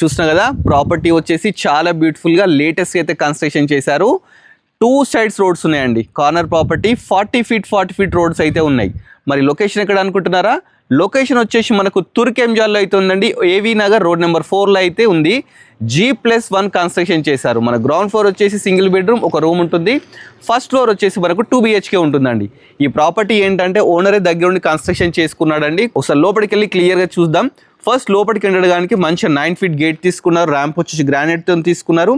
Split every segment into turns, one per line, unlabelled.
చూస్తున్నా కదా ప్రాపర్టీ వచ్చేసి చాలా బ్యూటిఫుల్గా లేటెస్ట్ అయితే కన్స్ట్రక్షన్ చేశారు. 2 sides రోడ్స్ ఉన్నాయండి. కార్నర్ ప్రాపర్టీ 40 feet రోడ్స్ అయితే ఉన్నాయి. మరి లొకేషన్ ఎక్కడ అనుకుంటున్నారా? లొకేషన్ వచ్చేసి మనకు తుర్కెంజాల్లో అయితే ఉందండి. ఏవీ నగర్ రోడ్ నెంబర్ 4లో అయితే ఉంది. G+1 కన్స్ట్రక్షన్ చేశారు. మన గ్రౌండ్ ఫ్లోర్ వచ్చేసి సింగిల్ బెడ్రూమ్, ఒక రూమ్ ఉంటుంది. ఫస్ట్ ఫ్లోర్ వచ్చేసి మనకు 2 BHK ఉంటుందండి. ఈ ప్రాపర్టీ ఏంటంటే ఓనరే దగ్గర ఉండి కన్స్ట్రక్షన్ చేసుకున్నాడండి. ఒకసారి లోపలికి వెళ్ళి క్లియర్గా చూద్దాం. ఫస్ట్ లోపలికి వెళ్ళడానికి మంచి 9 feet గేట్ తీసుకున్నారు. ర్యాంప్ వచ్చేసి గ్రానైట్తో తీసుకున్నారు.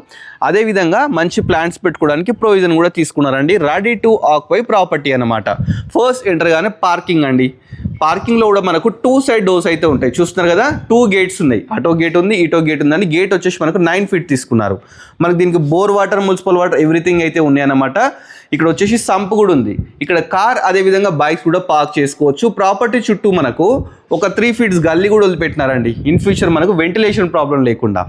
అదేవిధంగా మంచి ప్లాంట్స్ పెట్టుకోవడానికి ప్రొవిజన్ కూడా తీసుకున్నారండి. రెడీ టు ఆక్యుపై ప్రాపర్టీ అనమాట. ఫస్ట్ ఎంటర్ గానే పార్కింగ్ అండి. పార్కింగ్లో కూడా మనకు 2 side డోర్స్ అయితే ఉంటాయి. చూస్తున్నారు కదా, 2 gates ఉన్నాయి. అటో గేట్ ఉంది, ఇటో గేట్ ఉందండి. గేట్ వచ్చేసి మనకు 9 feet తీసుకున్నారు. మనకు దీనికి bore water, municipal water everything అయితే ఉన్నాయన్నమాట. ఇక్కడ వచ్చేసి సంప్ కూడా ఉంది. ఇక్కడ కార్ అదేవిధంగా బైక్స్ కూడా పార్క్ చేసుకోవచ్చు. ప్రాపర్టీ చుట్టూ మనకు ఒక 3 feet గల్లీ కూడా వదిలిపెట్టినారండి. ఇన్ ఫ్యూచర్ మనకు వెంటిలేషన్ ప్రాబ్లం లేకుండా.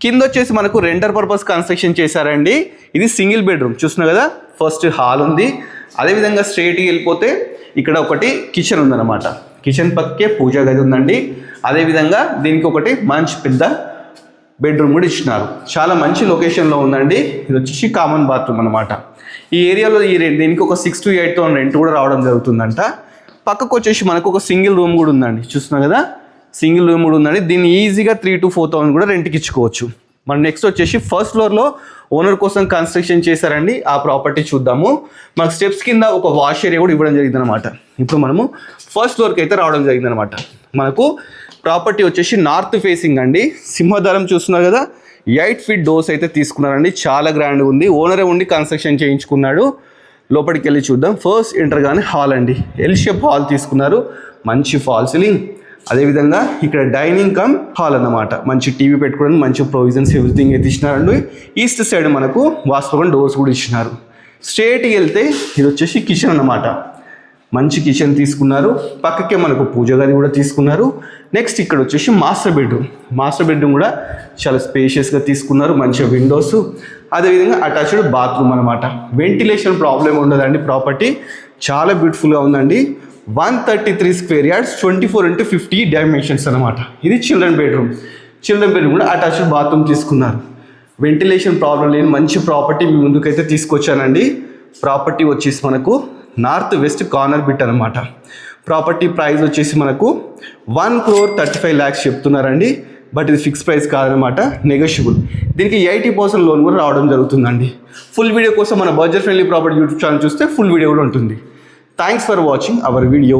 కింద వచ్చేసి మనకు రెంటర్ పర్పస్ కన్స్ట్రక్షన్ చేశారండి. ఇది సింగిల్ బెడ్రూమ్. చూస్తున్నారు కదా, ఫస్ట్ హాల్ ఉంది. అదేవిధంగా స్ట్రైట్కి వెళ్ళిపోతే ఇక్కడ ఒకటి కిచెన్ ఉందన్నమాట. కిచెన్ పక్కే పూజా గది ఉందండి. అదేవిధంగా దీనికి ఒకటి మంచి పెద్ద బెడ్రూమ్ కూడా ఇచ్చినారు. చాలా మంచి లొకేషన్లో ఉందండి. ఇది వచ్చేసి కామన్ బాత్రూమ్ అనమాట. ఈ ఏరియాలో దీనికి ఒక 6 to 8 రెంట్ కూడా రావడం జరుగుతుందంట. పక్కకు వచ్చేసి మనకు ఒక సింగిల్ రూమ్ కూడా ఉందండి. చూస్తున్నాం కదా, సింగిల్ రూమ్ కూడా ఉందండి. దీన్ని ఈజీగా 3 to 4,000 కూడా రెంట్కి ఇచ్చుకోవచ్చు. మనం నెక్స్ట్ వచ్చేసి ఫస్ట్ ఫ్లోర్లో ఓనర్ కోసం కన్స్ట్రక్షన్ చేశారండి. ఆ ప్రాపర్టీ చూద్దాము. మనకు స్టెప్స్ కింద ఒక వాష్ ఏరియా కూడా ఇవ్వడం జరిగింది అనమాట. ఇప్పుడు మనము ఫస్ట్ ఫ్లోర్కి అయితే రావడం జరిగింది అనమాట. మనకు ప్రాపర్టీ వచ్చేసి నార్త్ ఫేసింగ్ అండి. సింహద్వారం చూస్తున్నారు కదా, 8 feet డోర్స్ అయితే తీసుకున్నారండి. చాలా గ్రాండ్గా ఉంది. ఓనరే ఉండి కన్స్ట్రక్షన్ చేయించుకున్నాడు. లోపలికి వెళ్ళి చూద్దాం. ఫస్ట్ ఎంటర్ గానే హాల్ అండి. ఎల్ షేప్ హాల్ తీసుకున్నారు. మంచి ఫాల్ సీలింగ్, అదేవిధంగా ఇక్కడ డైనింగ్ కమ్ హాల్ అన్నమాట. మంచి టీవీ పెట్టుకోవడానికి మంచి ప్రొవిజన్స్ ఎవ్రీథింగ్ అయితే ఇచ్చినారండి. ఈస్ట్ సైడ్ మనకు వాస్తవం డోర్స్ కూడా ఇచ్చినారు. స్ట్రేట్కి వెళ్తే ఇది వచ్చేసి కిచెన్ అన్నమాట. మంచి కిచెన్ తీసుకున్నారు. పక్కకే మనకు పూజ గది కూడా తీసుకున్నారు. నెక్స్ట్ ఇక్కడ వచ్చేసి మాస్టర్ బెడ్రూమ్ కూడా చాలా స్పేషియస్గా తీసుకున్నారు. మంచిగా విండోస్, అదేవిధంగా అటాచ్డ్ బాత్రూమ్ అనమాట. వెంటిలేషన్ ప్రాబ్లం ఉండదండి. ప్రాపర్టీ చాలా బ్యూటిఫుల్గా ఉందండి. 133 square yards, 24 into 50 డైమెన్షన్స్ అనమాట. ఇది చిల్డ్రన్ బెడ్రూమ్ కూడా అటాచ్డ్ బాత్రూమ్ తీసుకున్నారు. వెంటిలేషన్ ప్రాబ్లం లేని మంచి ప్రాపర్టీ మీ ముందుకైతే తీసుకొచ్చానండి. ప్రాపర్టీ వచ్చేసి మనకు నార్త్ వెస్ట్ కార్నర్ బిట్ అనమాట. ప్రాపర్టీ ప్రైస్ వచ్చేసి మనకు 1,35 lakhs చెప్తున్నారండి. బట్ ఇది ఫిక్స్ ప్రైస్ కాదనమాట, నెగోషియబుల్. దీనికి 80% లోన్ కూడా రావడం జరుగుతుందండి. ఫుల్ వీడియో కోసం మన budget friendly property YouTube channel చూస్తే ఫుల్ వీడియో కూడా ఉంటుంది. Thanks for watching our video.